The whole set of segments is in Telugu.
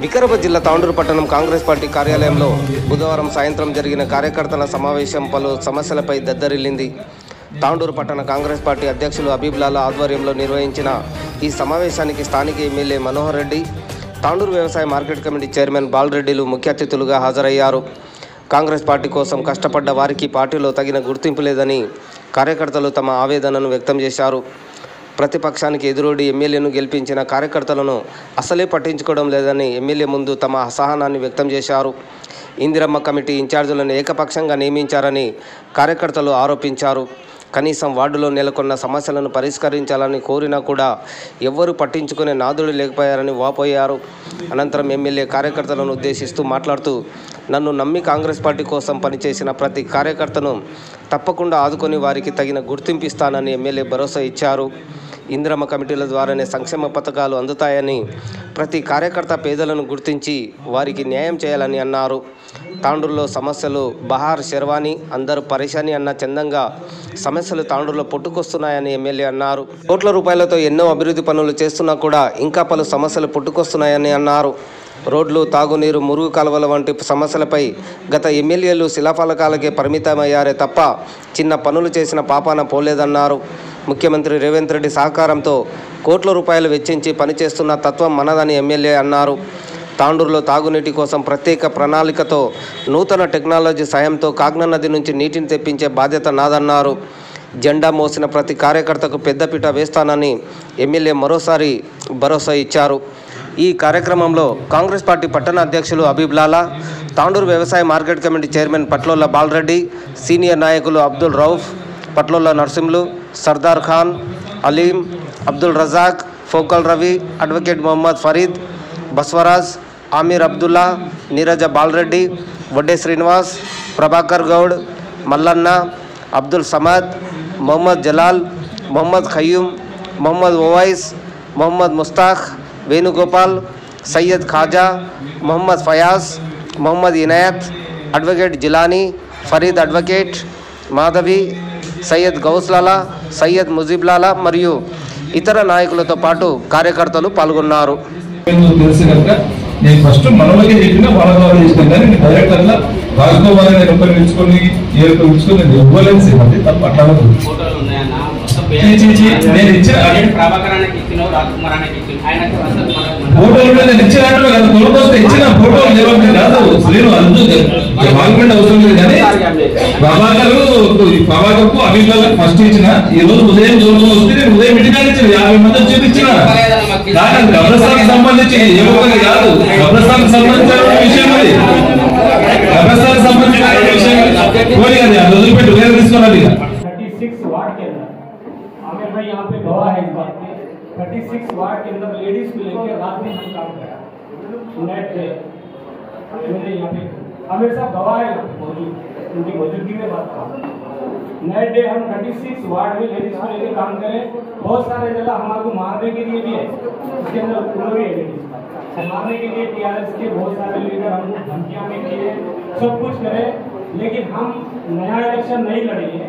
వికారాబాద్ జిల్లా తాండూరు పట్టణం కాంగ్రెస్ పార్టీ కార్యాలయంలో బుధవారం సాయంత్రం జరిగిన కార్యకర్తల సమావేశం పలు సమస్యలపై దద్దరిల్లింది. తాండూరు పట్టణ కాంగ్రెస్ పార్టీ అధ్యక్షులు హబీబ్లాలా ఆధ్వర్యంలో నిర్వహించిన ఈ సమావేశానికి స్థానిక ఎమ్మెల్యే మనోహర్ రెడ్డి, తాండూరు వ్యవసాయ మార్కెట్ కమిటీ చైర్మన్ బాలరెడ్డిలు ముఖ్య అతిథులుగా హాజరయ్యారు. కాంగ్రెస్ పార్టీ కోసం కష్టపడ్డ వారికి పార్టీలో తగిన గుర్తింపు లేదని కార్యకర్తలు తమ ఆవేదనను వ్యక్తం చేశారు. ప్రతిపక్షానికి ఎదురొడ్డి ఎమ్మెల్యేను గెలిపించిన కార్యకర్తలను అసలే పట్టించుకోవడం లేదని ఎమ్మెల్యే ముందు తమ అసహనాన్ని వ్యక్తం చేశారు. ఇందిరమ్మ కమిటీ ఇన్ఛార్జీలను ఏకపక్షంగా నియమించారని కార్యకర్తలు ఆరోపించారు. కనీసం వార్డులో నెలకొన్న సమస్యలను పరిష్కరించాలని కోరినా కూడా ఎవ్వరూ పట్టించుకునే నాదుడు లేకపోయారని వాపోయారు. అనంతరం ఎమ్మెల్యే కార్యకర్తలను ఉద్దేశిస్తూ మాట్లాడుతూ, నన్ను నమ్మి కాంగ్రెస్ పార్టీ కోసం పనిచేసిన ప్రతి కార్యకర్తను తప్పకుండా ఆదుకొని వారికి తగిన గుర్తింపు ఇస్తానని ఎమ్మెల్యే భరోసా ఇచ్చారు. ఇందిరమ్మ కమిటీల ద్వారానే సంక్షేమ పథకాలు అందుతాయని, ప్రతి కార్యకర్త పేదలను గుర్తించి వారికి న్యాయం చేయాలని అన్నారు. తాండూరులో సమస్యలు బహార్ శర్వాణి అందరూ పరేషాని అన్న చందంగా సమస్యలు తాండూరులో పుట్టుకొస్తున్నాయని ఎమ్మెల్యే అన్నారు. కోట్ల రూపాయలతో ఎన్నో అభివృద్ధి పనులు చేస్తున్నా కూడా ఇంకా పలు సమస్యలు పుట్టుకొస్తున్నాయని అన్నారు. రోడ్లు, తాగునీరు, మురుగు కాలువల వంటి సమస్యలపై గత ఎమ్మెల్యేలు శిలాఫలకాలకే పరిమితమయ్యారే తప్ప చిన్న పనులు చేసిన పాపాన పోలేదన్నారు. ముఖ్యమంత్రి రేవంత్ రెడ్డి సహకారంతో కోట్ల రూపాయలు వెచ్చించి పనిచేస్తున్న తత్వం మనదని ఎమ్మెల్యే అన్నారు. తాండూరులో తాగునీటి కోసం ప్రత్యేక ప్రణాళికతో నూతన టెక్నాలజీ సాయంతో కాగ్నా నది నుంచి నీటిని తెప్పించే బాధ్యత నాదన్నారు. జెండా మోసిన ప్రతి కార్యకర్తకు పెద్దపీట వేస్తానని ఎమ్మెల్యే మరోసారి భరోసా ఇచ్చారు. ఈ కార్యక్రమంలో కాంగ్రెస్ పార్టీ పట్టణ అధ్యక్షులు హబీబ్లాలా, తాండూరు వ్యవసాయ market committee chairman Patlola Balareddy, senior నాయకులు అబ్దుల్ రౌఫ్, పట్లోల నర్సింహులు, సర్దార్ ఖాన్, అలీం, అబ్దుల్ రజాక్, ఫోకల్ Ravi, advocate Mohammed Farid, Baswaraj, Aamir Abdullah, Neeraja Balareddy, Vadde Srinivas, Prabhakar Goud, Mallanna, Abdul Samad, Mohammed Jalal, Mohammed Khayyum, Mohammed Owais, Mohammed Mushtaq, Venugopal, Syed Khaja, Mohammed Fayaz, Mohammed Inayat, advocate Jilani, Farid advocate, Madhavi, Syed Gouslala, Syed Mujeeblala మరియు ఇతర నాయకులతో పాటు కార్యకర్తలు పాల్గొన్నారు. నేను ఫస్ట్ మనలోకి చెప్పిన వాళ్ళ చేసినా కానీ నేను డైరెక్టర్లా రాజగోపాలని నేను ఒకరు పిలుచుకొని నేను ఇవ్వలేదు తప్ప అట్లా నేను ఇచ్చిన ఫోటోలు నేను ఇచ్చినట్టు కదా తోడుకొస్తే ఇచ్చిన ఫోటోలు లేవంటే కాదు నేను అందుకు గవర్నమెంట్ అవసరం లేదు. కానీ ప్రభాకర్కు అభిప్రాయాలకు ఫస్ట్ ఇచ్చిన ఈ రోజు ఉదయం దూరం వస్తే నేను ఉదయం ఇంటికాడ ఇచ్చిన 50 మంది చూపించిన గబ్రస్థానికి సంబంధించి ఏ ఒక్కరి కాదు గబ్రస్థానికి సంబంధించిన విషయం అది గబ్రస్థానికి సంబంధించిన విషయం కోరి అది అది వదిలిపెట్టి వేరే తీసుకోవాలి. 36 वार्ड के अंदर आमिर भाई यहाँ पे गवाह है इस बात के 36 वार्ड के अंदर लेडीज को लेकर रात में हम काम करा नेट पे यहाँ पे आमिर साहब गवाह है मौजूद उनकी मौजूदगी में बात करा नेट डे हम 36 वार्ड में लेडीज को लेकर काम करें. बहुत सारे जगह हमारे को मारने के लिए भी है, उसके अंदर भी है लेडीज मारने के लिए टीआरएस के बहुत सारे लीडर हमको धमकियां भी किए, सब कुछ करे. लेकिन हम नया इलेक्शन नहीं लड़ेंगे.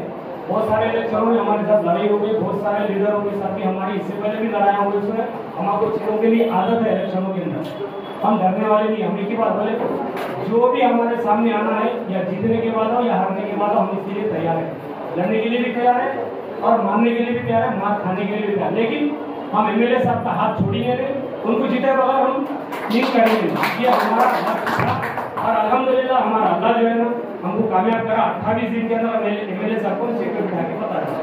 बहुत सारे इलेक्शनों में हमारे साथ लड़ाई हो गई, बहुत सारे लीडरों के साथ भी हमारी इससे पहले भी लड़ाई हो गई. उसमें हमको चीज़ों के लिए आदत है इलेक्शनों के अंदर, हम डरने वाले नहीं. हम एक ही बात बोले, जो भी हमारे सामने आना है या जीतने के बाद हो या हारने के बाद हो, हम इसके लिए तैयार है, लड़ने के लिए भी तैयार है और मानने के लिए भी तैयार है, मार खाने के लिए भी तैयार. लेकिन हम एमएलए साहब का हाथ छोड़ेंगे नहीं, उनको जीते बगैर हम नहीं करेंगे. ये हमारा और अल्हम्दुलिल्लाह हमारा अल्लाह जो है ना हमको कामयाब करा. 28 दिन के अंदर एमएलए साहब को चेक बिठा के बता रहा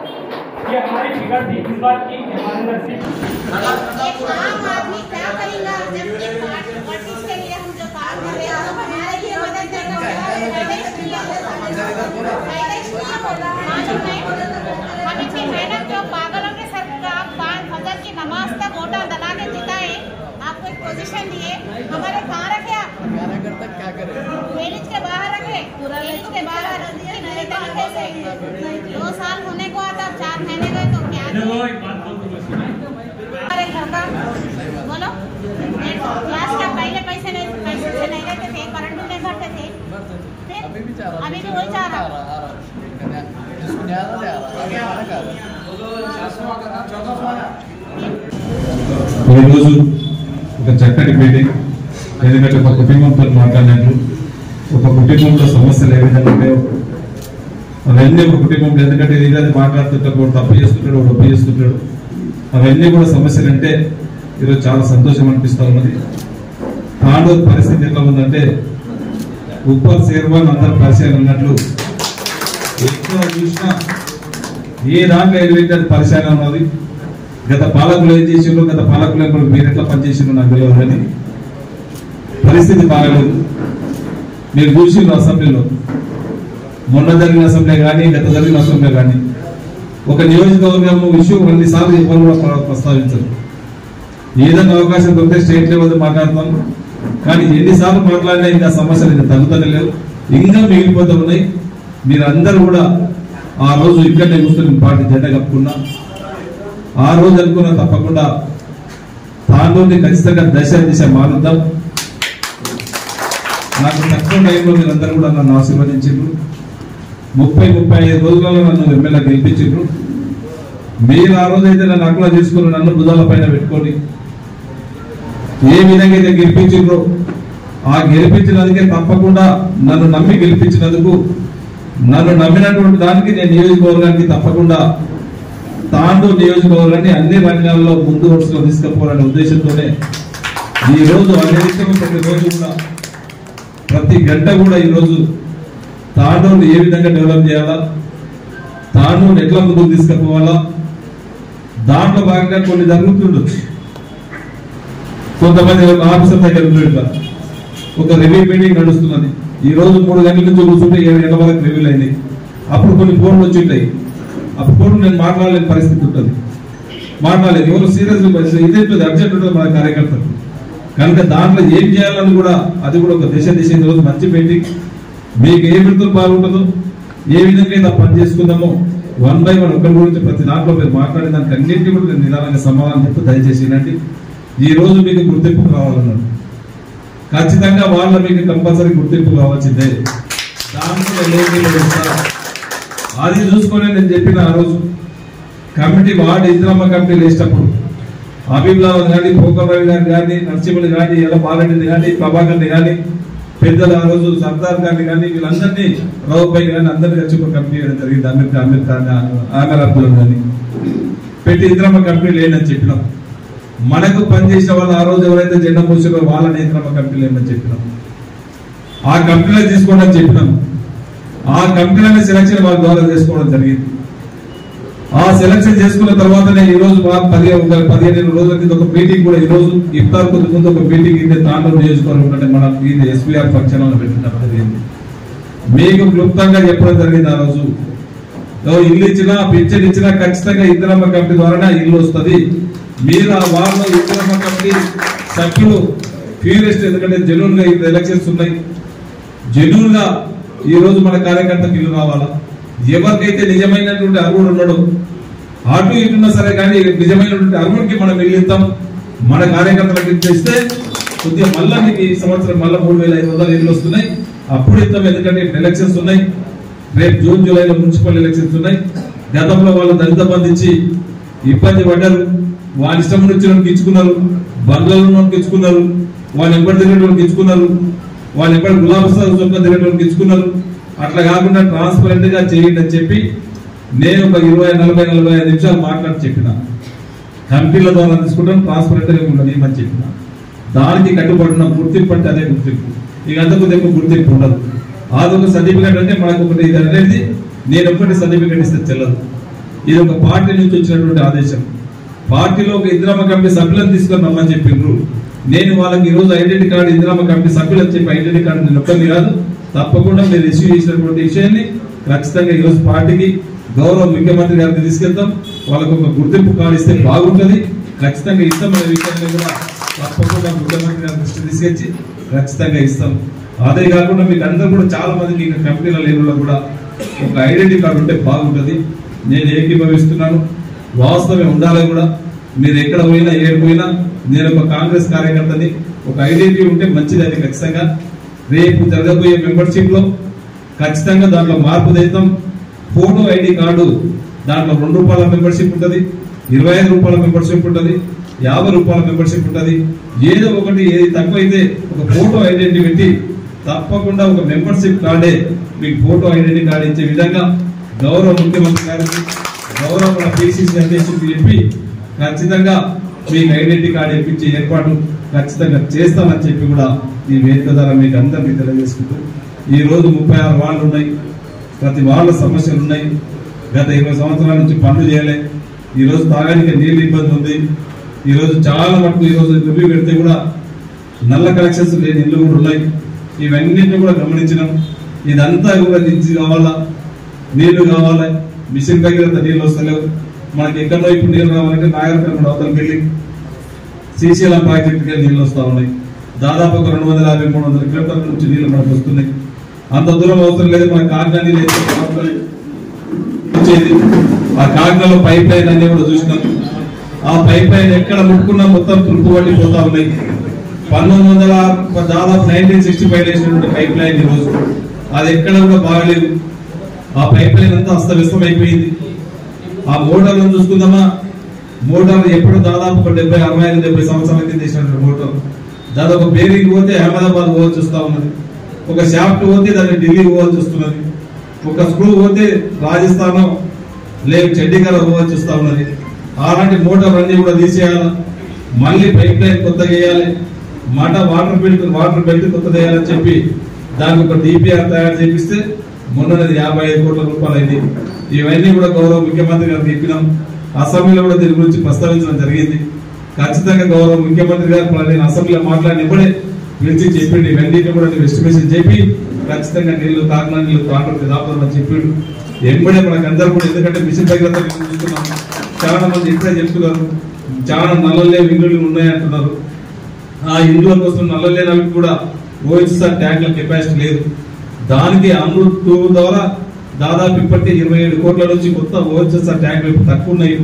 ये हमारी फिक्र थी इस बात की हमारे अंदर सिर्फ आम आदमी क्या करेगा जब एक पार्टी के लिए हम जो काम कर रहे हैं हमारे लिए मदद करना हम इतनी मेहनत जो पागलों के सर 5 की नमाज तक वोटा दला के जिताए, आपको एक पोजीशन दिए, हमारे कहाँ रखे आप क्या करें मेरिज के बाहर रखे, मेरिज के बाहर 2 साल होने को आता 4 महीने गए तो क्या हमारे घर का बोलो क्लास का पहले पैसे से नहीं लेते थे, करंट नहीं भरते थे, अभी भी वही चाह रहा చక్కటి మీటింగ్ ఎందుకంటే ఒక కుటుంబంతో మాట్లాడినట్లు ఒక కుటుంబంలో సమస్యలు ఏ విధంగా ఉంటాయో అవన్నీ ఒక కుటుంబంలో, ఎందుకంటే ఇది మాట్లాడుతుంటాడు, ఒకటి తప్పు చేసుకుంటాడు, ఒకటి ఒప్పు చేసుకుంటాడు, అవన్నీ కూడా సమస్యలు అంటే ఈరోజు చాలా సంతోషం అనిపిస్తూ ఉన్నది. తాండూరు పరిస్థితి ఎట్లా ఉందంటే ఉప్పల్ శేర్వాన్ అందరూ పరిచయం ఉన్నట్లు ఎక్కడ చూసినా ఏ దాంట్లో ఎలివేటెడ్ పరిచయం ఉన్నది. గత పాలకులు ఏం చేసిండ్రు, గత పాలకులు మీరు ఎట్లా పనిచేసిండ్రు నాకు తెలియదు, కానీ పరిస్థితి బాగలేదు. మీరు చూసిండ్రు అసెంబ్లీలో, మొన్న జరిగిన అసెంబ్లీ కానీ గత జరిగిన అసెంబ్లీ కానీ ఒక నియోజకవర్గం విషయం అన్నిసార్లు చెప్పాలని కూడా ప్రస్తావించరు. ఏదైనా అవకాశం దొరికితే స్టేట్ లెవెల్ మాట్లాడతాం, కానీ ఎన్నిసార్లు మాట్లాడినా ఇంకా సమస్యలు ఇంకా తగ్గుతూనే లేవు, ఇంకా మిగిలిపోతూ ఉన్నాయి. మీరందరూ కూడా ఆ రోజు ఇక్కడనే కూర్చొని పార్టీ జెండా కప్పుకున్నా, ఆ రోజు అనుకున్నా తప్పకుండా తాండూరుని ఖచ్చితంగా దిశ మారుద్దాం. నాకు తక్కువ టైంలో మీరందరూ కూడా నన్ను ఆశీర్వదించారు. 30-35 రోజులలో నన్ను ఎమ్మెల్యే గెలిపించారు. మీరు ఆ రోజు అయితే నన్ను అక్కడ తీసుకుని నన్ను భుజాల పైన పెట్టుకొని ఏ విధంగా అయితే గెలిపించారో ఆ గెలిపించినందుకే తప్పకుండా నన్ను నమ్మి గెలిపించినందుకు, నన్ను నమ్మినటువంటి దానికి నేను నియోజకవర్గానికి తప్పకుండా తాండూరు నియోజకవర్గాన్ని అన్ని రంగాల్లో ముందు వరుసలో తీసుకుపోవాలనే ఉద్దేశంతోనే ఈ రోజు అన్నిటికీ ప్రతిరోజు కూడా ప్రతి గంట కూడా ఈరోజు తాండూరుని ఏ విధంగా డెవలప్ చేయాలా, తాండూరుని ఎట్లా ముందుకు తీసుకుపోవాలా, దాంట్లో భాగంగా కొన్ని జరుగుతుండొచ్చు. కొంతమంది ఆఫీసర్ దగ్గర ఇట్లా ఒక రివ్యూ మీటింగ్ నడుస్తున్నది. ఈ రోజు 3 గంటల నుంచి కూర్చుంటే 7 గంటల వరకు రివ్యూలు అయినాయి. అప్పుడు కొన్ని ఫోన్లు వచ్చింటాయి, అప్పుడు ఫోన్లు నేను మాట్లాడలేని పరిస్థితి ఉంటుంది, మాట్లాడలేదు. ఎవరు సీరియస్ ఇదే అర్జెంట్ ఉంటుంది మన కార్యకర్తలు కనుక దాంట్లో ఏం చేయాలని కూడా అది కూడా ఒక దిశ రోజు మంచి మీటింగ్. మీకు ఏ విధంగా బాగుంటుందో, ఏ విధంగా అయితే పని చేసుకుందామో 1 by 1 ఒకరి గురించి ప్రతి దాంట్లో మీరు మాట్లాడే దానికి అన్నింటినీ కూడా నేను నిదానంగా సమాధానం చెప్తూ దయచేసి వినండి. ఈ రోజు మీకు గుర్తింపు కావాలన్నాడు, ఖచ్చితంగా వాళ్ళ మీకు కంపల్సరీ గుర్తింపు కావాల్సిందే. అది చూసుకొని నేను చెప్పిన ఆ రోజు కమిటీ వార్డు ఇందిరమ్మ కమిటీలు వేసేటప్పుడు అభిప్రాయం కానీ, పోకరావు గారు కానీ, నరసింహులు కానీ, ఎలా బాలరెడ్డిని కానీ, ప్రభాకర్ని కానీ, పెద్దలు ఆ రోజు సర్దార్ గారిని కానీ, వీళ్ళందరినీ రావుపై కానీ అందరినీ కలిసి ఒక కమిటీ వేయడం జరిగింది. అమీర్ ఖాన్ ఆమెర్ అబ్దుల్ కానీ పెట్టి ఇందిరమ్మ కమిటీ లేదని చెప్పినాం. మనకు పనిచేసిన వాళ్ళు ఆ రోజు ఎవరైతే జెండా మోసారో వాళ్ళని ఇందిరమ్మ కమిటీ లేదని చెప్పినాం. ఆ కమిటీలో తీసుకోవడం చెప్పినాం. ఆ కమిటీలను సెలక్షన్ వాళ్ళ ద్వారా చేసుకోవడం జరిగింది. ఆ సెలక్షన్ చేసుకున్న తర్వాతనే ఈ రోజు 15 రోజుల కింద ఒక మీటింగ్ కూడా, ఈ రోజు ఇఫ్తార్ కొద్ది ముందు ఒక మీటింగ్ ఇది తాండూరు నియోజకవర్గం అంటే మన ఇది ఎస్పీఆర్ ఫంక్షన్ పెట్టడం జరిగింది. మీకు క్లుప్తంగా చెప్పడం జరిగింది. ఆ రోజు ఇల్లు ఇచ్చినా పింఛన్ ఇచ్చినా ఖచ్చితంగా ఇందిరమ్మ కమిటీ ద్వారా ఇల్లు వస్తుంది. మీరు ఆ వార్డులో ఇందిరమ్మ కమిటీ సభ్యులు ఫ్యూరెస్ట్, ఎందుకంటే జెన్యూన్ గా ఇప్పుడు ఎలక్షన్స్ ఉన్నాయి, జెన్యూన్ గా ఈ రోజు మన కార్యకర్తకు ఇల్లు రావాలా. ఎవరికైతే నిజమైనటువంటి అర్హుడు ఉన్నాడో అటు ఇటున్నా సరే కానీ నిజమైనటువంటి అర్హుడికి మనం ఇల్లు ఇస్తాం. మన కార్యకర్తలకు ఇస్తే కొద్దిగా మళ్ళా మీకు ఈ సంవత్సరం మళ్ళీ 3500 ఇల్లు వస్తున్నాయి, అప్పుడు ఇస్తాం. ఎందుకంటే ఇప్పుడు ఎలక్షన్స్ ఉన్నాయి, రేపు జూన్ జూలైలో మున్సిపల్ ఎలక్షన్స్ ఉన్నాయి. గతంలో వాళ్ళు దళిత బంధు ఇచ్చి ఇబ్బంది పడ్డారు, వాళ్ళ ఇష్టం నుంచి ఇచ్చుకున్నారు, బంగ్లాలో ఇచ్చుకున్నారు, వాళ్ళు ఎప్పటి తిరిగేటోళ్ళకి ఇచ్చుకున్నారు, వాళ్ళు ఎప్పటి గులాబీ చొక్క తిరిగేటోళ్ళకి ఇచ్చుకున్నారు. అట్లా కాకుండా ట్రాన్స్పరెంట్ గా చేయండి అని చెప్పి నేను ఒక 20-40-45 నిమిషాలు మాట్లాడి చెప్పిన. కమిటీల ద్వారా తీసుకుంటాం, ట్రాన్స్పరెంట్ గా ఉండదు అని చెప్పిన. దానికి కట్టుబడిన గుర్తింపు అంటే అదే గుర్తింపు, ఇక అంతకు ఎక్కువ గుర్తింపు ఉండదు. అదొక సర్టిఫికేట్ అంటే మనకు ఒకటి ఇది అనేది నేను ఒకటి సర్టిఫికేట్ ఇస్తే చెల్లదు. ఇది ఒక పార్టీ నుంచి వచ్చినటువంటి ఆదేశం. పార్టీలో ఒక ఇందిరమ్మ కమిటీ సభ్యులను తీసుకొని రమ్మని చెప్పిండ్రు. నేను వాళ్ళకి ఈ రోజు ఐడెంటిటీ కార్డు ఇందిరమ్మ కమిటీ సభ్యులు చెప్పి ఐడెంటిటీ కార్డు నేను ఒక్కరిని కాదు, తప్పకుండా మీరు ఇష్యూ చేసినటువంటి విషయాన్ని ఖచ్చితంగా ఈరోజు పార్టీకి గౌరవ ముఖ్యమంత్రి గారికి తీసుకెళ్తాం. వాళ్ళకు ఒక గుర్తింపు కార్డు ఇస్తే బాగుంటుంది, ఖచ్చితంగా ఇస్తాం. అనే విషయాన్ని కూడా తప్పకుండా ముఖ్యమంత్రి గారి దృష్టి తీసుకొచ్చి ఖచ్చితంగా ఇస్తాం. అదే కాకుండా మీకు అందరూ కూడా చాలా మందికి ఇంకా కమిటీల లేవులో కూడా ఒక ఐడెంటిటీ కార్డు ఉంటే బాగుంటుంది. నేను ఏకీభవిస్తున్నాను, వాస్తవం ఉండాలి కూడా. మీరు ఎక్కడ పోయినా ఏడు పోయినా నేను ఒక కాంగ్రెస్ కార్యకర్తని, ఒక ఐడెంటిటీ ఉంటే మంచిది. అది ఖచ్చితంగా రేపు జరగబోయే మెంబర్షిప్ లో ఖచ్చితంగా దాంట్లో మార్పు తెస్తాం. ఫోటో ఐడి కార్డు దాంట్లో ₹2 మెంబర్షిప్ ఉంటుంది, ₹25 మెంబర్షిప్ ఉంటుంది, 50 రూపాయల మెంబర్షిప్ ఉంటుంది. ఏదో ఒకటి ఏది తక్కువైతే ఒక ఫోటో ఐడెంటిటీ పెట్టి తప్పకుండా ఒక మెంబర్షిప్ కార్డే మీకు ఫోటో ఐడెంటిటీ కార్డు ఇచ్చే విధంగా గౌరవ ముఖ్యమంత్రి గారికి గౌరవ మన పిసిసి అధ్యక్షుడికి చెప్పి ఖచ్చితంగా మీకు ఐడెంటిటీ కార్డు ఇప్పించే ఏర్పాటు ఖచ్చితంగా చేస్తామని చెప్పి కూడా ఈ వేదిక ద్వారా మీకు అందరికీ తెలియజేసుకుంటూ ఈ రోజు 36 వార్డులు ఉన్నాయి. ప్రతి వాళ్ళ సమస్యలు ఉన్నాయి. గత 20 సంవత్సరాల నుంచి పనులు చేయలే. ఈ రోజు తాగడానికి నీళ్ళు ఇబ్బంది ఉంది. ఈ రోజు చాలా మటుకు ఈ రోజు రివ్యూ పెడితే కూడా నల్ల కలెక్షన్స్ లేని ఇల్లు కూడా ఉన్నాయి. ఇవన్నింటినీ కూడా గమనించినాం. ఇదంతా కూడా నిధి కావాలా, నీళ్లు కావాలి, మిషన్ దగ్గర నీళ్ళు వస్తలేవు. మనకి ఎక్కడో ఇప్పుడు నీళ్ళు రావాలంటే నాగరికరణ అవతలకి వెళ్ళి శ్రీశైలం ప్రాజెక్టుకి నీళ్ళు వస్తూ ఉన్నాయి. దాదాపు ఒక 250-300 కిలోమీటర్ల నుంచి నీళ్లు మనకు వస్తున్నాయి. అంత దూరం అవసరం లేదు. మన కాకినాడ నీళ్ళు వచ్చేది. ఆ కాకినాడలో పైప్ లైన్ అన్ని కూడా చూసినాం. ఆ పైప్ లైన్ ఎక్కడ ముట్టుకున్నా మొత్తం తులుపు పట్టిపోతా ఉన్నాయి. 1900 దాదాపు 1965 వేసినటువంటి పైప్ లైన్ ఈ రోజు అది ఎక్కడ కూడా బాగలేదు. ఆ పైప్ లైన్ అంతా అస్తవ్యస్తం అయిపోయింది. ఆ మోటార్లను చూసుకుందామా, మోటార్ ఎప్పుడు దాదాపు 65-70 సంవత్సరాల కింద వేసినటువంటి మోటార్. దాదాపు బేరింగ్ పోతే అహ్మదాబాద్ పోవాల్సి వస్తా ఉన్నది. ఒక షాఫ్ట్ పోతే దాన్ని ఢిల్లీ పోవాల్సి వస్తున్నది. ఒక స్క్రూ పోతే రాజస్థాన్ లేదు చండీగఢ్ పోవాల్సి వస్తా ఉన్నది. అలాంటి మోటార్ అన్ని కూడా తీసేయాలి. మళ్ళీ పైప్ లైన్ కొత్తగా వేయాలి. వాటర్ బెల్ట్ కొత్తగా వేయాలని చెప్పి దానికి ఒక డిపిఆర్ తయారు చేపిస్తే మొన్నది 55 కోట్ల రూపాయలు అయింది. ఇవన్నీ కూడా గౌరవ ముఖ్యమంత్రి గారికి చెప్పినాం. అసెంబ్లీలో కూడా దీని గురించి ప్రస్తావించడం జరిగింది. ఖచ్చితంగా గౌరవ ముఖ్యమంత్రి గారు నేను అసెంబ్లీలో మాట్లాడినప్పుడే పిలిచి చెప్పిండు. ఇవన్నీ కూడా ఎస్టిమేషన్ చెప్పి ఖచ్చితంగా నీళ్లు కాకినాడ నీళ్లు తాండ్రుకి దాపుతామని చెప్పిండు. ఎంబడే మనకు అందరూ కూడా, ఎందుకంటే మిషన్ దగ్గర చూస్తున్నాం. చాలా మంది ఇప్పుడే చెప్తున్నారు చాలా నల్లలే ఇండ్లు ఉన్నాయంటున్నారు. ఆ ఇండ్ల కోసం నల్లలేనవి కూడా ఓహెచ్ఆర్ ట్యాంకుల కెపాసిటీ లేదు. దానికి అమృత్ 2 ద్వారా దాదాపు ఇప్పటికే 27 కోట్ల నుంచి కొత్త ఓహెచ్ఆర్ ట్యాంకులు తక్కువ ఉన్నాయి.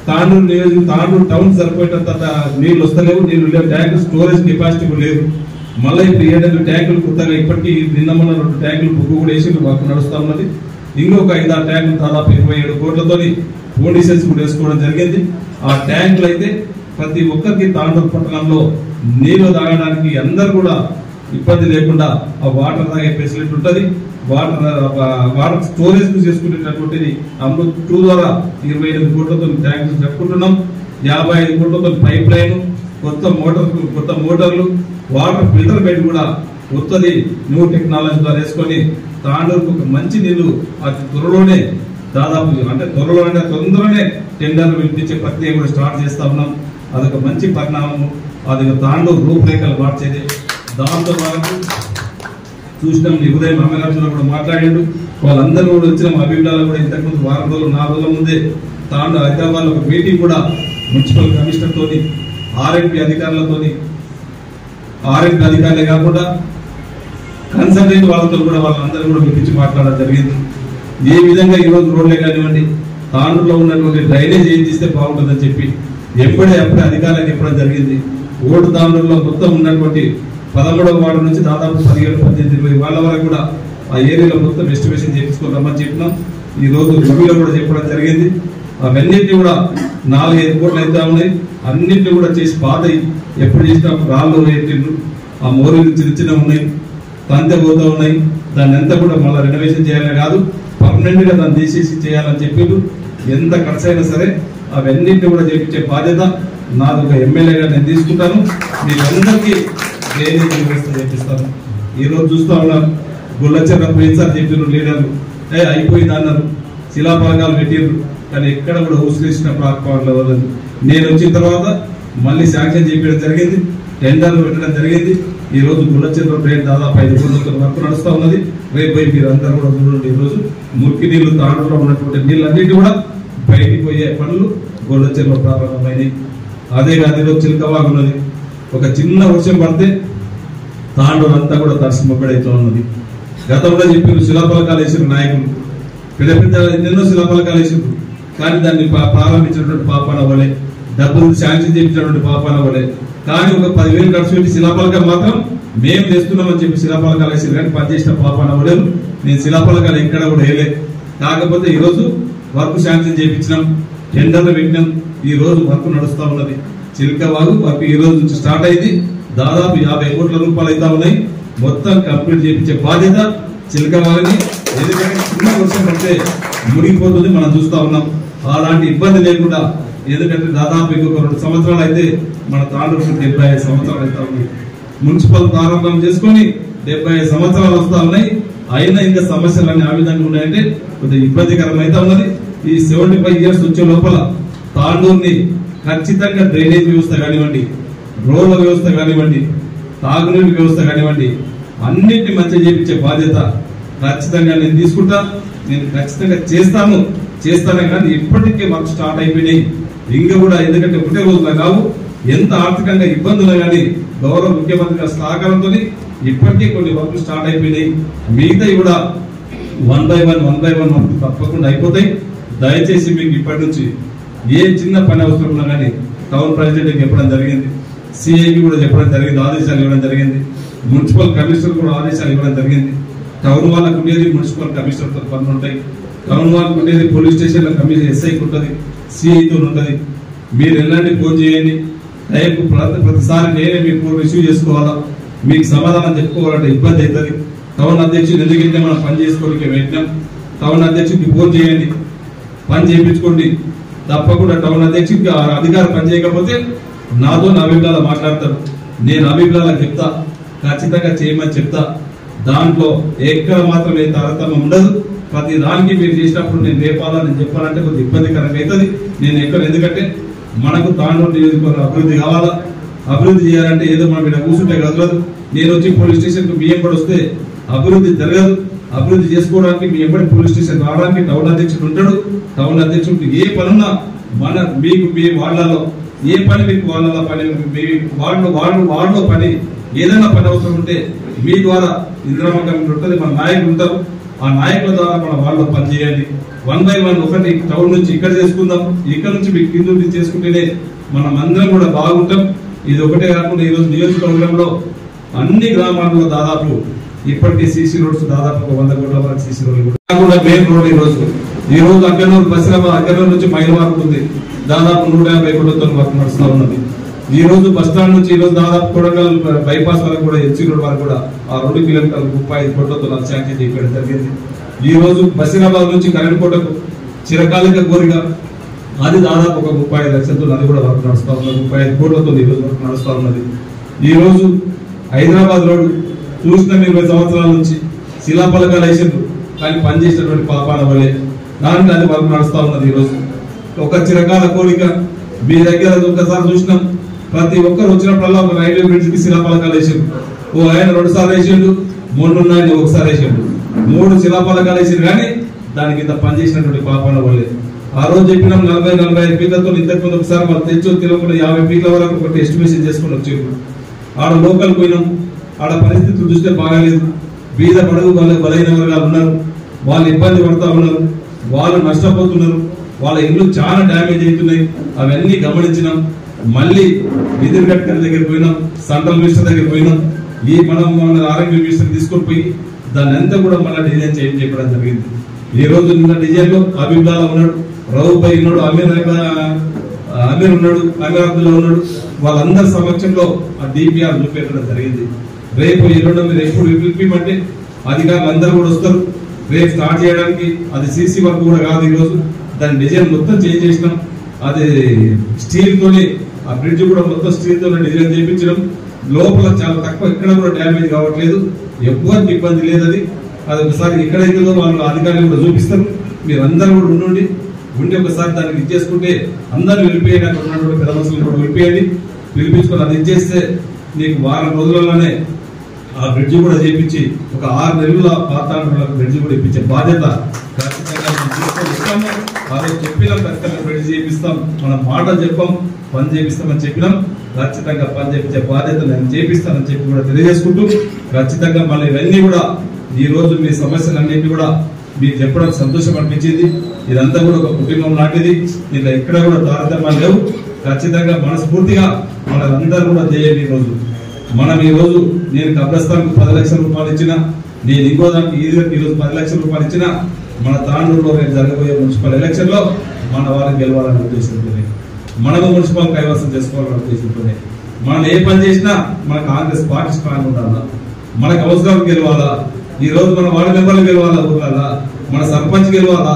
తాండూరు టౌన్ సరిపోయేటంత నీళ్లు వస్తలేవు. నీళ్లు లేవు. ట్యాంకు స్టోరేజ్ కెపాసిటీ కూడా లేదు. మళ్ళీ ఇప్పుడు 7 ట్యాంకులు కొత్తగా ఇప్పటికీ నిన్న మొన్న 2 ట్యాంకులు బుక్కు కూడా వేసి వర్క్ నడుస్తా ఉన్నది. ఇంకొక 5-6 ట్యాంకులు దాదాపు 27 కోట్లతోని ఫౌండేషన్స్ కూడా వేసుకోవడం జరిగింది. ఆ ట్యాంకులు అయితే ప్రతి ఒక్కరికి తాండూరు పట్టణంలో నీళ్లు తాగడానికి అందరు కూడా ఇబ్బంది లేకుండా ఆ వాటర్ తాగే ఫెసిలిటీ ఉంటుంది. వాటర్ స్టోరేజ్ చేసుకునేటటువంటిది అమృత్ 2 ద్వారా 28 కోట్లతో ట్యాంకులు జరుపుకుంటున్నాం. 55 కోట్లతో పైప్ లైన్, కొత్త మోటార్లు, వాటర్ ఫిల్టర్ బెడ్ కూడా కొత్తది న్యూ టెక్నాలజీ ద్వారా వేసుకొని తాండూరుకు ఒక మంచి నీళ్లు అతి త్వరలోనే తొందరనే టెండర్లు పిలిపించే ప్రక్రియ కూడా స్టార్ట్ చేస్తా ఉన్నాం. అదొక మంచి పరిణామము. అది తాండూరు రూపురేఖలు మార్చేది. దాంతో పాటు చూసినాం ఉదయం అమరావతిలో కూడా మాట్లాడాడు. వాళ్ళందరూ కూడా వచ్చిన అభిప్రాయాలు కూడా ఇంతకుముందు 4 రోజుల ముందే తాండూరు హైదరాబాద్ ఒక మీటింగ్ కూడా మున్సిపల్ కమిషనర్ తోని ఆర్ఎంపీ అధికారులతోని అధికారులే కాకుండా కన్సల్టెంట్ వాళ్ళతో కూడా వాళ్ళందరూ కూడా పిలిపించి మాట్లాడడం జరిగింది. ఏ విధంగా ఈరోజు రోడ్లే కానివ్వండి, తాండూరులో ఉన్నటువంటి డ్రైనేజ్ ఏం చేస్తే బాగుంటుందని చెప్పి అప్పుడే అధికారులకు చెప్పడం జరిగింది. ఓటు తాండూరులో మొత్తం ఉన్నటువంటి 13వ వార్డు నుంచి దాదాపు 17-18-20 వాళ్ళ వరకు కూడా ఆ ఏరియాలో మొత్తం ఎస్టిమేషన్ చేయించుకోవాలని చెప్పినాం. ఈ రోజు రివ్యూలో కూడా చెప్పడం జరిగింది. అవన్నింటినీ కూడా 4-5 కోట్లు అయితే ఉన్నాయి. అన్నింటినీ కూడా చేసి పాత ఎప్పుడు చేసినా రాళ్ళు వేటిండ్రు, ఆ మోరీలు చిన్న ఉన్నాయి, తంతె పోతా ఉన్నాయి. దాన్ని అంతా కూడా మళ్ళీ రెనోవేషన్ చేయాలని కాదు, పర్మనెంట్ గా దాన్ని తీసేసి చేయాలని చెప్పారు. ఎంత ఖర్చు అయినా సరే అవన్నింటినీ కూడా చేయించే బాధ్యత నాది. ఒక ఎమ్మెల్యేగా నేను తీసుకుంటాను. మీకందరికీ డ్రైనేజ్ వ్యవస్థ చేపిస్తాను. ఈ రోజు చూస్తా ఉన్నారు గుళ్ళచెర్ల పోయినసారి చెప్పారు లీడర్లు, అయిపోయింది అన్నారు, శిలాఫలకాలు పెట్టిండ్రు, కానీ ఎక్కడ కూడా ఊసిరేసిన ప్రారంభం. నేను వచ్చిన తర్వాత మళ్ళీ శాంక్షన్ చేయడం జరిగింది, టెండర్లు పెట్టడం జరిగింది. ఈ రోజు గుళ్ళచెర్ల ట్రైన్ దాదాపు 5 కోట్లతో వర్క్ నడుస్తా ఉన్నది. రేపు మీరు అందరూ కూడా చూడండి. ఈ రోజు మురికి నీళ్లు తాండూరులో ఉన్నటువంటి నీళ్ళన్నిటి కూడా బయటికి పోయే పనులు గుళ్ళచెర్ల ప్రారంభమైనవి. అదే కాదు ఈరోజు చిలకవాగు ఉన్నది. ఒక చిన్న వర్షం పడితే తాండూరు అంతా కూడా తడిసిమొక్కడైతే ఉన్నది. గతంలో చెప్పారు శిలాఫలకాలు వేసిన నాయకులు, పెద్ద ఎన్నెన్నో శిలాఫలకాలు వేసారు, కానీ దాన్ని ప్రారంభించినటువంటి పాపాన వలే, డబ్బులు శాంక్షన్ చేయించినటువంటి పాపాన వలే. కానీ ఒక 10,000 ఖర్చు పెట్టి శిలాఫలకాలు మాత్రం మేము తెస్తున్నామని చెప్పి శిలాఫలకాలు వేసారు, కానీ పనిచేసిన పాపాన వలేదు. నేను శిలాఫలకాలు ఎక్కడ కూడా వేయలేదు. కాకపోతే ఈరోజు వర్క్ శాంక్షన్ చేయించినాం, టెండర్లు పెట్టినాం. ఈ రోజు వర్క్ నడుస్తా ఉన్నది. చిలకవాగు వర్క్ ఈ రోజు నుంచి స్టార్ట్ అయింది. దాదాపు 50 కోట్ల రూపాయలు అయితే ఉన్నాయి. మొత్తం కంప్లీట్ చేయించే బాధ్యత చిలకవాగుని. ఎందుకంటే చిన్న వర్షం పడితే మునిగిపోతుంది, మనం చూస్తా ఉన్నాం. అలాంటి ఇబ్బంది లేకుండా, ఎందుకంటే దాదాపు ఇంకొక 2 సంవత్సరాలు అయితే మన తాండూరుకు 75 సంవత్సరాలు అయితే ఉన్నాయి. మున్సిపల్ ప్రారంభం చేసుకొని 75 సంవత్సరాలు వస్తా ఉన్నాయి. అయినా ఇంకా సమస్యలన్నీ ఆ విధంగా ఉన్నాయంటే కొద్దిగా ఇబ్బందికరం అయితే ఉన్నది. ఈ 75 ఇయర్స్ వచ్చే లోపల తాండూరుని ఖచ్చితంగా డ్రైనేజ్ వ్యవస్థ కానివ్వండి, రోడ్ల వ్యవస్థ కానివ్వండి, తాగునీటి వ్యవస్థ కానివ్వండి, అన్నింటినీ మంచిగా చేయించే బాధ్యత ఖచ్చితంగా నేను తీసుకుంటా. నేను ఖచ్చితంగా చేస్తానే కానీ ఇప్పటికే వర్క్ స్టార్ట్ అయిపోయినాయి. ఇంకా కూడా ఎందుకంటే ఒకటే రోజులా కావు, ఎంత ఆర్థికంగా ఇబ్బందులు కానీ గౌరవ ముఖ్యమంత్రి గారి సహకారంతో ఇప్పటికే కొన్ని వర్క్లు స్టార్ట్ అయిపోయినాయి. మిగతా కూడా 1 by 1 వర్క్ తప్పకుండా అయిపోతాయి. దయచేసి మీకు ఇప్పటి నుంచి ఏ చిన్న పని అవసరం ఉన్నా కానీ టౌన్ ప్రెసిడెంట్కి చెప్పడం జరిగింది, సిఐకి కూడా చెప్పడం జరిగింది, ఆదేశాలు ఇవ్వడం జరిగింది, మున్సిపల్ కమిషనర్ కూడా ఆదేశాలు ఇవ్వడం జరిగింది. టౌన్ వాళ్ళకు ఉండేది మున్సిపల్ కమిషనర్తో పనులు ఉంటాయి, టౌన్ వాళ్ళకు ఉండేది పోలీస్ స్టేషన్లో కమిషన్ ఎస్ఐకి ఉంటుంది, సిఐతో ఉంటుంది. మీరు ఎలాంటి ఫోన్ చేయండి, టైంకు ప్రతిసారి నేనే మీకు ఫోన్ రిసీవ్ చేసుకోవాలా, మీకు సమాధానం చెప్పుకోవాలంటే ఇబ్బంది అవుతుంది. టౌన్ అధ్యక్షుడు ఎందుకంటే మనం పని చేసుకోవడానికి పెట్టినాం. టౌన్ అధ్యక్షుడికి ఫోన్ చేయండి, పని చేయించుకోండి. తప్పకుండా టౌన్ అధ్యక్షుడికి అధికారం పని చేయకపోతే నాతో అభిప్రాయాలు మాట్లాడతారు, నేను అభిప్రాయాలకు చెప్తా, ఖచ్చితంగా చేయమని చెప్తా. దాంట్లో ఎక్కడ మాత్రం ఏ తారతమ్యం ఉండదు. ప్రతి దానికి మీరు చేసినప్పుడు నేను రేపాలని చెప్పాలంటే కొద్దిగా ఇబ్బందికరంగా అవుతుంది. నేను ఎందుకంటే మనకు తాండూరు నియోజకవర్గం అభివృద్ధి కావాలా, అభివృద్ధి చేయాలంటే ఏదో మనం ఇక్కడ కూర్చుంటే కదలదు. నేను వచ్చి పోలీస్ స్టేషన్కి మీ ఎంబడి వస్తే అభివృద్ధి జరగదు. అభివృద్ధి చేసుకోవడానికి మీ ఎంబడి పోలీస్ స్టేషన్ రావడానికి టౌన్ అధ్యక్షుడు ఉంటాడు. టౌన్ అధ్యక్షుడికి ఏ పనున్నా మీకు మీ వాళ్ళలో ఏ పని మీకు వాళ్ళ పని వాళ్ళలో పని ఏదైనా పని అవసరం ఉంటే మీ ద్వారా ఇందిరామ కమిటీ ఉంటుంది, మన నాయకులు ఉంటారు. ఆ నాయకుల ద్వారా మన వాళ్ళలో పని చేయండి. 1 by 1 ఒకటి టౌన్ నుంచి ఇక్కడ చేసుకుందాం, ఇక్కడ నుంచి మీకు కింద నుంచి చేసుకుంటేనే మనం అందరం కూడా బాగుంటాం. ఇది ఒకటే కాకుండా ఈరోజు నియోజకవర్గంలో అన్ని గ్రామాల్లో దాదాపు ఇప్పటికే సీసీ రోడ్స్ దాదాపు 100 కోట్ల వరకు సీసీ రోడ్లు కూడా మెయిన్ రోడ్ ఈ రోజు అగ్గనూరు బస్సురాబాద్ అగ్గనూరు నుంచి మైలవరం ఉంది, దాదాపు 150 కోట్లతో వర్క్ నడుస్తూ ఉన్నది. ఈ రోజు బస్ స్టాండ్ నుంచి ఈ రోజు దాదాపు కొడంగల్ బైపాస్ వరకు కూడా ఎస్సీ రోడ్ వరకు కూడా ఆ 2 కిలోమీటర్లు 35 కోట్లతో శాంక్షన్ చేయడం జరిగింది. ఈ రోజు బస్సురాబాద్ నుంచి కరెంట్కోటకు చిరకాలిక కోరిక అది దాదాపు ఒక 35 లక్షలతో అది కూడా వర్క్ నడుస్తూ ఉన్నది. 35 కోట్లతో ఈ రోజు వర్క్ నడుస్తూ ఉన్నది. ఈ రోజు హైదరాబాద్ రోడ్డు చూసిన 20 సంవత్సరాల నుంచి శిలాఫలకాలు వేసారు కానీ పనిచేసినటువంటి పాపాల వల్లే దాంట్లో అది వర్క్ నడుస్తూ ఉన్నది. ఈ రోజు ఒక చిరకాల కోరిక మీ దగ్గర ఒకసారి చూసినాం, ప్రతి ఒక్కరు వచ్చినప్పుడల్లా ఒక రైల్వే బ్రిడ్జ్ కి శిలాఫలకాలు వేసారు. ఆయన 2 సార్లు వేసాడు, మొన్న ఆయన ఒకసారి వేసాడు, 3 శిలాఫలకాలు వేసారు కానీ దానికి ఇంత పనిచేసినటువంటి పాపాల వల్లే. ఆ రోజు చెప్పినాం 40-45 ఫీట్లతో ఇంతకుముందు ఒకసారి వాళ్ళు తెచ్చు తెలియకుండా 50 ఫీట్ల వరకు ఒకటి ఎస్టిమేషన్ చేసుకుని వచ్చారు. ఆడ లోకల్ పోయినాం, ఆడ పరిస్థితులు చూస్తే బాగాలేదు. బీద పడుగు బలైన వర్గాలు ఉన్నారు, వాళ్ళు ఇబ్బంది పడుతూ ఉన్నారు, వాళ్ళు నష్టపోతున్నారు, వాళ్ళ ఇల్లు చాలా డ్యామేజ్ అవుతున్నాయి. అవన్నీ గమనించినాం. మళ్ళీ నితిన్ గడ్కరీ దగ్గర పోయినాం, సెంట్రల్ మినిస్టర్ దగ్గర పోయినాం. మన ఆరోగ్య మినిస్టర్ తీసుకొని పోయి దాన్ని అంతా కూడా మళ్ళీ డిజైన్ చేయడం జరిగింది. ఈ రోజు నిన్న డిజైన్ లో అభిప్రాయాలు ఉన్నాడు, రౌపై ఉన్నాడు, అమీర్ ఉన్నాడు, అమీరాబ్దుల్లా ఉన్నాడు. వాళ్ళందరి సమక్షంలో ఆ డిపిఆర్ చూపెట్టడం జరిగింది. రేపు ఎల్లుండో మీరు ఎప్పుడు పిలిపిమంటే అధికారులు అందరూ కూడా వస్తారు. రేపు స్టార్ట్ చేయడానికి అది సీసీ వర్క్ కూడా కాదు, ఈ రోజు దాని డిజైన్ మొత్తం చేంజ్ చేసినాం. అది స్టీల్ తోనే ఆ బ్రిడ్జ్ కూడా మొత్తం స్టీల్ తోనే డిజైన్ చేయించడం. లోపల చాలా తక్కువ, ఎక్కడ కూడా డ్యామేజ్ కావట్లేదు, ఎవరికి ఇబ్బంది లేదు. అది ఒకసారి ఎక్కడైతే వాళ్ళు అధికారులు కూడా చూపిస్తారు. మీరు అందరూ కూడా ఉండి ఒకసారి దాన్ని ఇచ్చేసుకుంటే అందరూ వెళ్ళిపోయాడు. అక్కడ ఉన్నటువంటి పెద్ద మనుషులు కూడా వెళ్ళిపోయండి, పిలిపించుకొని అది ఇచ్చేస్తే నీకు వారం రోజులలోనే ఆ బ్రిడ్జ్ కూడా చేయించి ఒక 6 నెలల పాతాళాలకు బ్రిడ్జ్ కూడా ఇప్పించే బాధ్యత ఖచ్చితంగా ఇస్తాము. ఆ రోజు చెప్పినాం ఖచ్చితంగా బ్రిడ్జ్ చేపిస్తాం, మనం మాటలు చెప్పాం, పని చేపిస్తామని చెప్పినాం. ఖచ్చితంగా పని చేయించే బాధ్యత నేను చేపిస్తానని చెప్పి కూడా తెలియజేసుకుంటూ ఖచ్చితంగా మళ్ళీ ఇవన్నీ కూడా ఈ రోజు మీ సమస్యలన్నింటినీ కూడా మీకు చెప్పడం సంతోషం అనిపించింది. ఇదంతా కూడా ఒక కుటుంబం లాంటిది, ఇలా ఎక్కడ కూడా తారతమ్యాలు లేవు. ఖచ్చితంగా మనస్ఫూర్తిగా మనందరూ కూడా చేయండి. ఈ రోజు నేను కబ్రస్థాన్కు 10 లక్షల రూపాయలు ఇచ్చినా, నేను ఇంకో దానికి ఈ రోజు 10 లక్షల రూపాయలు ఇచ్చినా మన తాండూరులో రేపు జరగబోయే మున్సిపల్ ఎలక్షన్ లో మన వారిని గెలవాలని ఉద్దేశంతో మనము మున్సిపల్ కైవసం చేసుకోవాలని ఉద్దేశంతోనే మనం ఏ పని చేసినా మన కాంగ్రెస్ పార్టీ స్ట్రాంగ్ ఉండాలా, మనకు అవసరం గెలవాలా, ఈ రోజు మన వార్డు మెంబర్లు గెలవాలా, ఊర్లలో మన సర్పంచ్ గెలవాలా,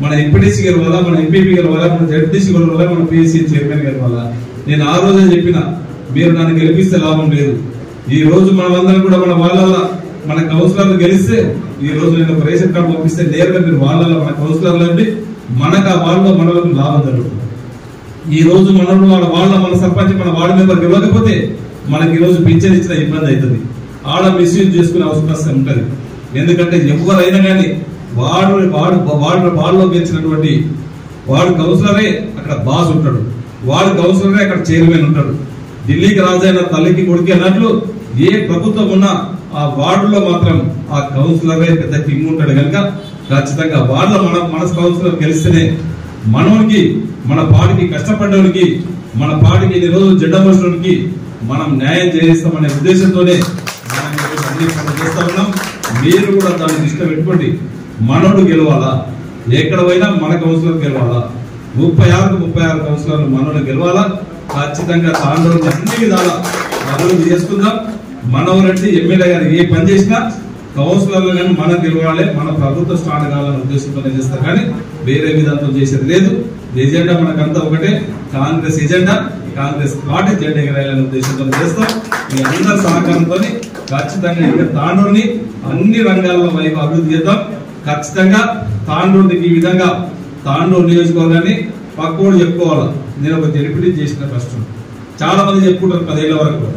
మన ఎంపీటీసీ గెలవాలా, మన ఎంపీపీ గెలవాలా, మన జడ్పీసీ గెలవాలా, మన పిఎస్సీ చైర్మన్ గెలవాలా. నేను ఆ రోజే చెప్పిన, మీరు నన్ను గెలిపిస్తే లాభం లేదు. ఈ రోజు మనమందరం కూడా మన వాళ్ళ మన కౌన్సిలర్లు గెలిస్తే, ఈ రోజు నేను ఒక రేషన్ కార్డు పంపిస్తే నేరుగా మీరు వాళ్ళ మన కౌన్సిలర్లు అండి మనకు ఆ వాళ్ళలో మనకు లాభం జరుగుతుంది. ఈ రోజు వాళ్ళ మన సర్పంచ్ మన వార్డు మెంబర్ గెలవకపోతే మనకి ఈ రోజు పింఛన్ ఇచ్చిన ఇబ్బంది అవుతుంది, ఆడ మిస్యూజ్ చేసుకునే అవకాశం ఉంటుంది. ఎందుకంటే ఎవరైనా కానీ వార్డులో గెలిచినటువంటి వార్డు కౌన్సిలరే అక్కడ బాస్ ఉంటాడు, వార్డు కౌన్సిలరే అక్కడ చైర్మన్ ఉంటాడు. ఢిల్లీకి రాజైన తల్లికి కొడుకు అన్నట్లు ఏ ప్రభుత్వం ఉన్నా ఆ వార్డులో మాత్రం ఆ కౌన్సిలరే పెద్ద కింగ్ ఉంటాడు కనుక ఖచ్చితంగా వార్డులో మన కౌన్సిలర్ గెలిస్తేనే మనోనికి మన పార్టీకి కష్టపడ్డోనికి మన పార్టీకి ఇన్ని రోజులు జెండా మోసడానికి మనం న్యాయం చేయిస్తామనే ఉద్దేశంతోనే చేస్తా ఉన్నాం. మీరు కూడా దాన్ని దృష్టిలో పెట్టుకోండి. మనోడు గెలవాలా, ఎక్కడ పోయినా మన కౌన్సిలర్ గెలవాలా, 36 కౌన్సిలర్లు మనోడు గెలవాలా. ఖచ్చితంగా తాండూరు అన్ని విధాలా అభివృద్ధి చేసుకుందాం. మనవరెడ్డి ఎమ్మెల్యే గారు ఏ పని చేసినా కౌన్సిలర్లు కానీ మనం గెలవాలి, మన ప్రభుత్వ స్టాండ్ కావాలనే ఉద్దేశంతోనే చేస్తారు, కానీ వేరే విధాంతో చేసేది లేదు. ఎజెండా మనకంతా ఒకటే, కాంగ్రెస్ ఎజెండా, కాంగ్రెస్ పార్టీ జెండా ఎగరాయాలనే ఉద్దేశంతో చేస్తాం. మీ అందరి సహకారంతో ఖచ్చితంగా ఇక్కడ తాండూరుని అన్ని రంగాల్లో వైపు అభివృద్ధి చేద్దాం. ఖచ్చితంగా తాండూరుకి ఈ విధంగా తాండూరు నియోజకవర్గాన్ని పక్కోడు చెప్పుకోవాలా. నేను ఒక జడ్పీటీ చేసిన కష్టం చాలా మంది చెప్పుకుంటారు 10 ఏళ్ల వరకు.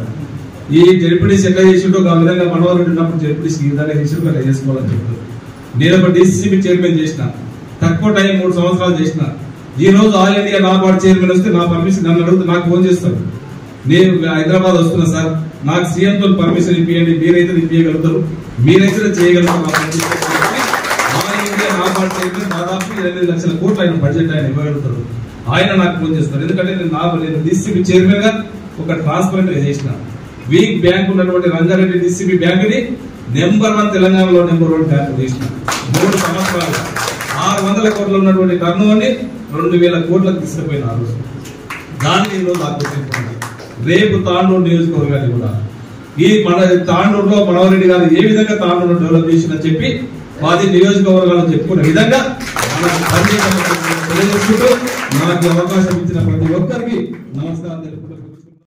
ఈ జడ్పీటీసీ ఎట్లా చేసిండో ఆ విధంగా మనోహర్ ఉన్నప్పుడు జడ్పీటీసీ ఈ విధంగా చేసిండు అట్లా చేసుకోవాలని చెప్తారు. నేను ఒక డీసీసీబీ చైర్మన్ చేసిన, తక్కువ టైం 3 సంవత్సరాలు చేసిన. ఈ రోజు ఆల్ ఇండియా నాబార్డ్ చైర్మన్ వస్తే నా పర్మిషన్ నన్ను అడుగుతూ నాకు ఫోన్ చేస్తాడు, నేను హైదరాబాద్ వస్తున్నా సార్, నాకు సీఎంతో పర్మిషన్ ఇప్పియండి, మీరైతే ఇప్పించగలుగుతారు, మీరైతే చేయగలుగుతారు. ఆల్ ఇండియా నాబార్డ్ చైర్మన్ దాదాపు 8 లక్షల కోట్లు ఆయన బడ్జెట్ ఆయన ఇవ్వగలుగుతారు. ఆయన నాకు ఫోన్ చేస్తారు, ఎందుకంటే నేను డీసీబీ చైర్మన్ గా ఒక ట్రాన్స్పరెంట్ గా చేసిన. వీక్ బ్యాంక్ ఉన్నటువంటి రంగారెడ్డి డీసీబీ బ్యాంక్ ని నెంబర్ 1 తెలంగాణలో నెంబర్ 1 బ్యాంక్ చేసిన. 3 సంవత్సరాలు 600 కోట్లు ఉన్నటువంటి టర్న్ ని 2000 కోట్లకు తీసుకుపోయిన ఆ రోజు. దాన్ని ఈరోజు ఆలోచించుకోండి. రేపు తాండూరు నియోజకవర్గాన్ని కూడా ఈ మన తాండూరులో మనోహరెడ్డి గారు ఏ విధంగా తాండూరు డెవలప్ చేసిందని చెప్పి 10 నియోజకవర్గాలు చెప్పుకునే విధంగా తెలియజేసుకుంటూ నాకు అవకాశం ఇచ్చిన ప్రతి ఒక్కరికి నమస్కారం తెలుపుకుంటున్నాను.